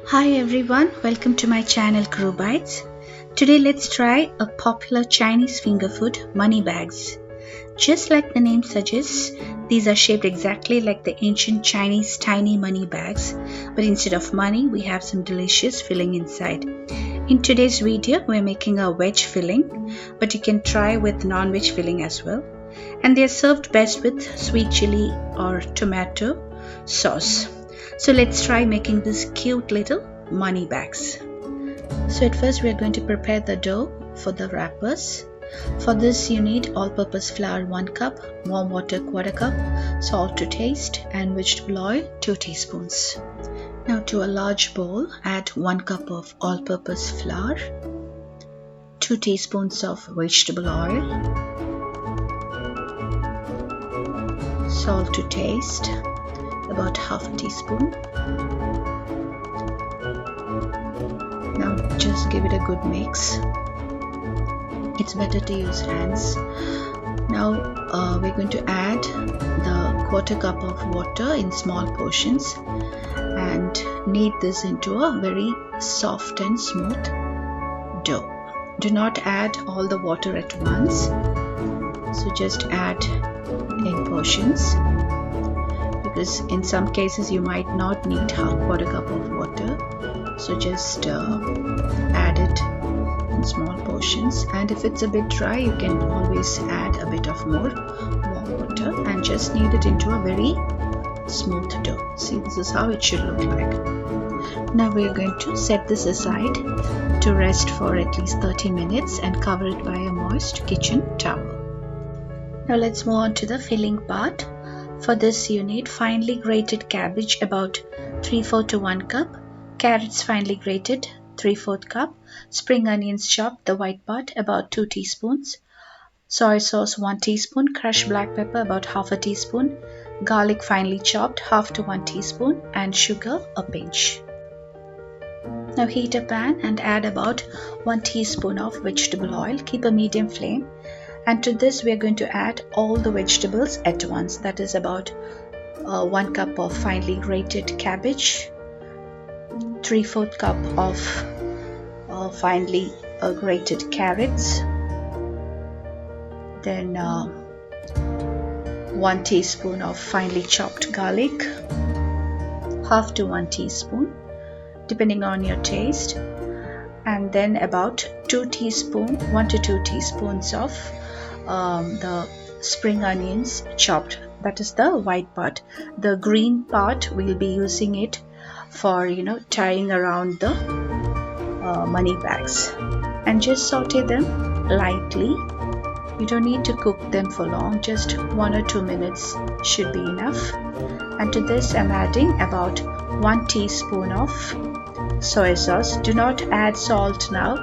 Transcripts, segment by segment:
Hi everyone, welcome to my channel Crew Bites. Today let's try a popular Chinese finger food, money bags. Just like the name suggests, these are shaped exactly like the ancient Chinese tiny money bags, but instead of money we have some delicious filling inside. In today's video we're making a veg filling, but you can try with non-veg filling as well. And they are served best with sweet chili or tomato sauce. So let's try making this cute little money bags. So at first we are going to prepare the dough for the wrappers. For this you need all-purpose flour 1 cup, warm water 1/4 cup, salt to taste and vegetable oil 2 teaspoons. Now to a large bowl add 1 cup of all-purpose flour, 2 teaspoons of vegetable oil, salt to taste, about half a teaspoon. Now just give it a good mix. It's better to use hands. Now we're going to add the 1/4 cup of water in small portions and knead this into a very soft and smooth dough. Do not add all the water at once, so just add in portions, because in some cases you might not need 1/4 cup of water, so just add it in small portions. And if it's a bit dry, you can always add a bit of more warm water and just knead it into a very smooth dough. See, this is how it should look like. Now we are going to set this aside to rest for at least 30 minutes and cover it by a moist kitchen towel. Now let's move on to the filling part. For this you need finely grated cabbage about 3/4 to 1 cup, carrots finely grated 3/4 cup, spring onions chopped, the white part about 2 teaspoons, soy sauce 1 teaspoon, crushed black pepper about half a teaspoon, garlic finely chopped 1/2 to 1 teaspoon, and sugar a pinch. Now heat a pan and add about 1 teaspoon of vegetable oil. Keep a medium flame. And to this we are going to add all the vegetables at once. That is about 1 cup of finely grated cabbage, 3/4 cup of finely grated carrots, then 1 teaspoon of finely chopped garlic, 1/2 to 1 teaspoon depending on your taste, and then about 1 to 2 teaspoons of the spring onions chopped. That is the white part. The green part we'll be using it for tying around the money bags, and just saute them lightly. You don't need to cook them for long, just 1 or 2 minutes should be enough. And to this I'm adding about 1 teaspoon of soy sauce. Do not add salt now.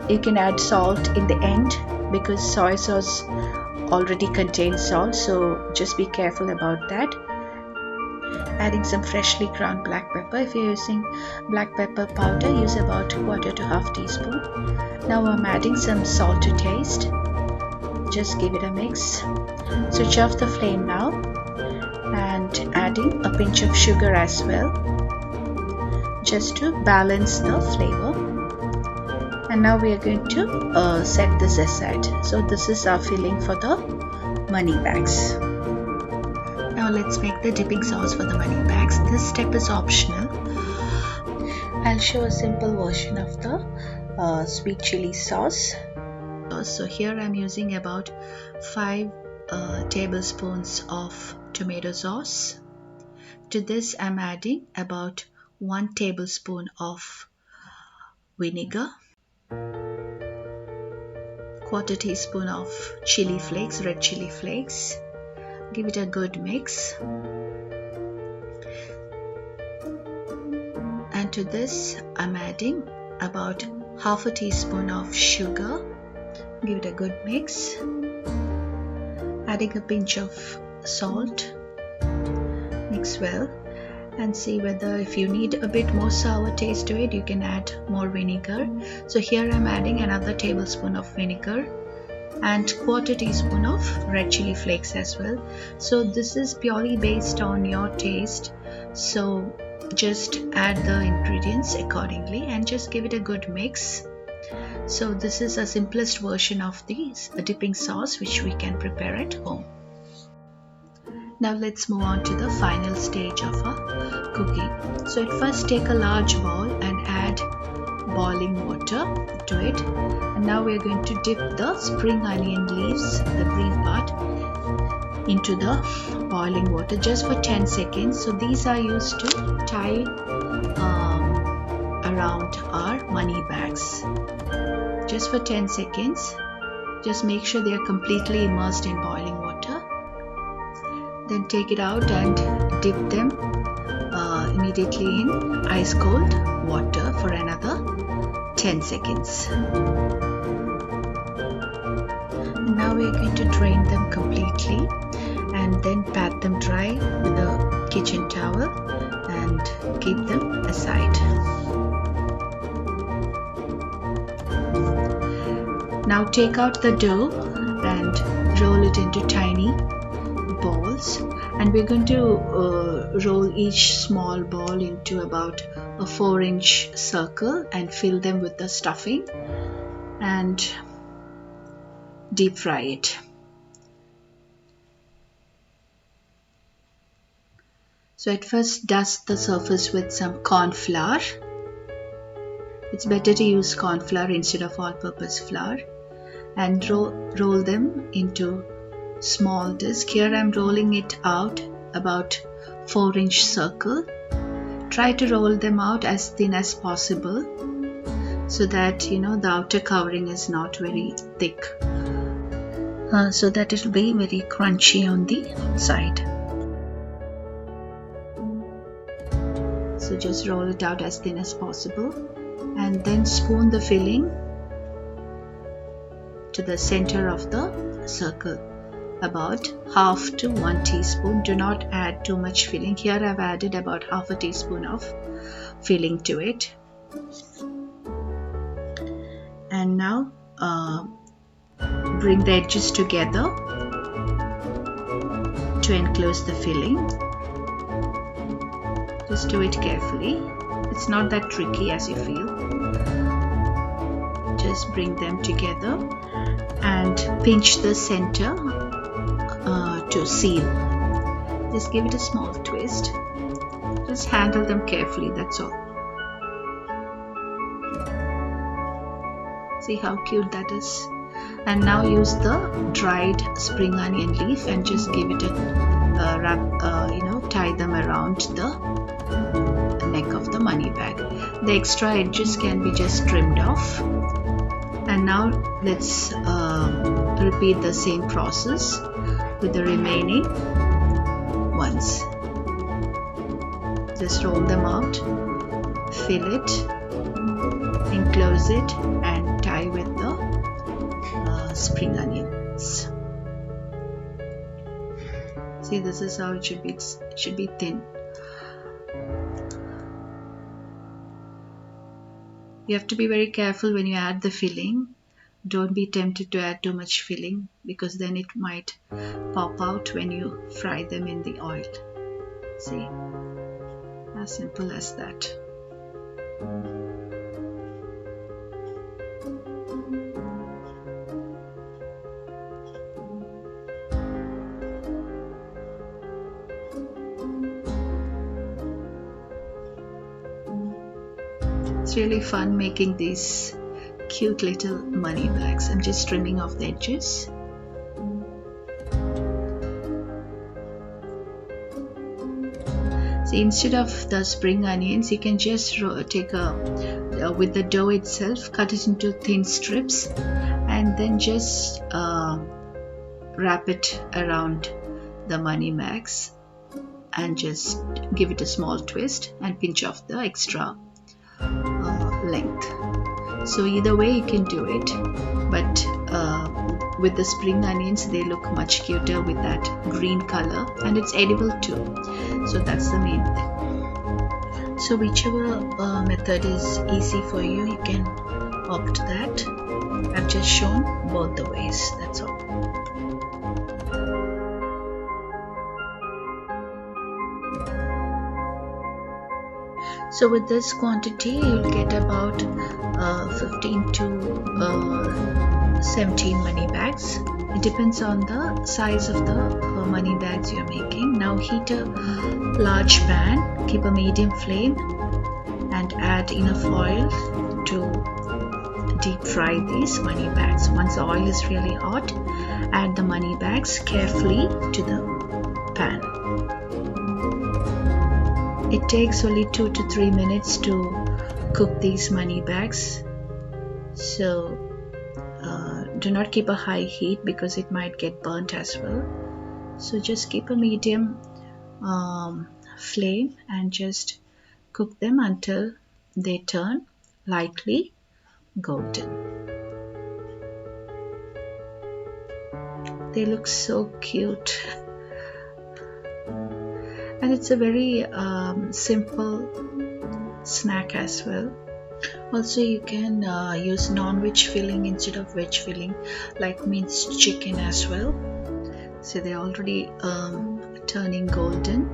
You can add salt in the end because soy sauce already contains salt, so just be careful about that. Adding some freshly ground black pepper. If you're using black pepper powder, use about 1/4 to 1/2 teaspoon. Now I'm adding some salt to taste. Just give it a mix. Switch off the flame now and adding a pinch of sugar as well, just to balance the flavor. And now we are going to set this aside. So this is our filling for the money bags. Now let's make the dipping sauce for the money bags. This step is optional. I'll show a simple version of the sweet chili sauce. So here I'm using about 5 tablespoons of tomato sauce. To this I'm adding about 1 tablespoon of vinegar, 1/4 teaspoon of chili flakes, red chili flakes. Give it a good mix. And to this I'm adding about 1/2 teaspoon of sugar. Give it a good mix. Adding a pinch of salt. Mix well and see whether if you need a bit more sour taste to it, you can add more vinegar. So here I'm adding another tablespoon of vinegar and 1/4 teaspoon of red chili flakes as well. So this is purely based on your taste, so just add the ingredients accordingly and just give it a good mix. So this is a simplest version of the dipping sauce which we can prepare at home. Now let's move on to the final stage of our cooking. So at first take a large bowl and add boiling water to it, and now we are going to dip the spring onion leaves, the green part, into the boiling water just for 10 seconds. So these are used to tie around our money bags. Just for 10 seconds. Just make sure they are completely immersed in boiling water. Then take it out and dip them immediately in ice cold water for another 10 seconds. And now we are going to drain them completely and then pat them dry with a kitchen towel and keep them aside. Now take out the dough and roll it into tiny balls, and we're going to roll each small ball into about a 4-inch circle and fill them with the stuffing and deep fry it. So at first dust the surface with some corn flour. It's better to use corn flour instead of all-purpose flour, and roll them into small disc. Here I'm rolling it out about 4-inch circle. Try to roll them out as thin as possible so that the outer covering is not very thick, so that it will be very crunchy on the outside. So just roll it out as thin as possible and then spoon the filling to the center of the circle, about half to 1 teaspoon. Do not add too much filling. Here I've added about half a teaspoon of filling to it. And now bring the edges together to enclose the filling. Just do it carefully. It's not that tricky as you feel. Just bring them together and pinch the center to seal. Just give it a small twist. Just handle them carefully, that's all. See how cute that is. And now use the dried spring onion leaf and just give it a wrap, tie them around the neck of the money bag. The extra edges can be just trimmed off. And now let's repeat the same process with the remaining ones. Just roll them out, fill it, enclose it, and tie with the spring onions. See, this is how it should be. It should be thin. You have to be very careful when you add the filling. Don't be tempted to add too much filling, because then it might pop out when you fry them in the oil. See, as simple as that. It's really fun making these cute little money bags. I'm just trimming off the edges. See, instead of the spring onions, you can just take with the dough itself, cut it into thin strips, and then just wrap it around the money bags and just give it a small twist and pinch off the extra length. So either way you can do it, but with the spring onions they look much cuter with that green color, and it's edible too. So that's the main thing. So whichever method is easy for you, you can opt that. I've just shown both the ways, that's all. So with this quantity you'll get about 15 to 17 money bags. It depends on the size of the money bags you're making. Now heat a large pan, keep a medium flame and add enough oil to deep fry these money bags. Once the oil is really hot, add the money bags carefully to the pan. It takes only 2 to 3 minutes to cook these money bags, so do not keep a high heat because it might get burnt as well. So just keep a medium flame and just cook them until they turn lightly golden. They look so cute. And it's a very simple snack as well. Also you can use non-veg filling instead of veg filling, like minced chicken as well. So they're already turning golden.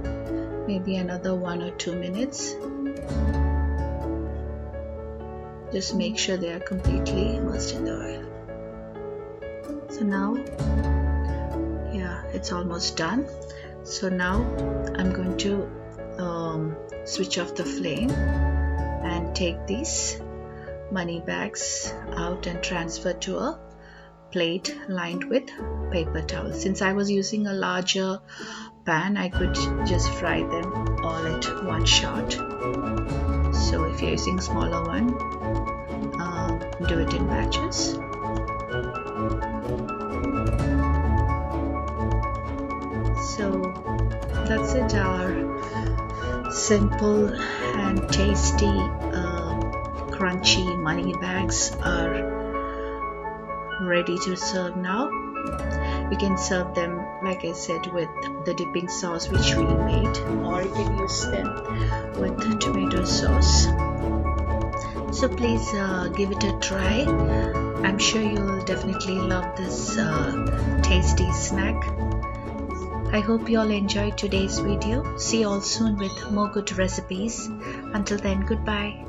Maybe another 1 or 2 minutes. Just make sure they are completely immersed in the oil. So now, yeah, it's almost done. So now I'm going to switch off the flame and take these money bags out and transfer to a plate lined with paper towel. Since I was using a larger pan, I could just fry them all at one shot. So if you're using smaller one, do it in batches. So that's it. Our simple and tasty crunchy money bags are ready to serve now. You can serve them, like I said, with the dipping sauce which we made, or you can use them with tomato sauce. So please give it a try. I'm sure you'll definitely love this tasty snack. I hope you all enjoyed today's video. See you all soon with more good recipes. Until then, goodbye.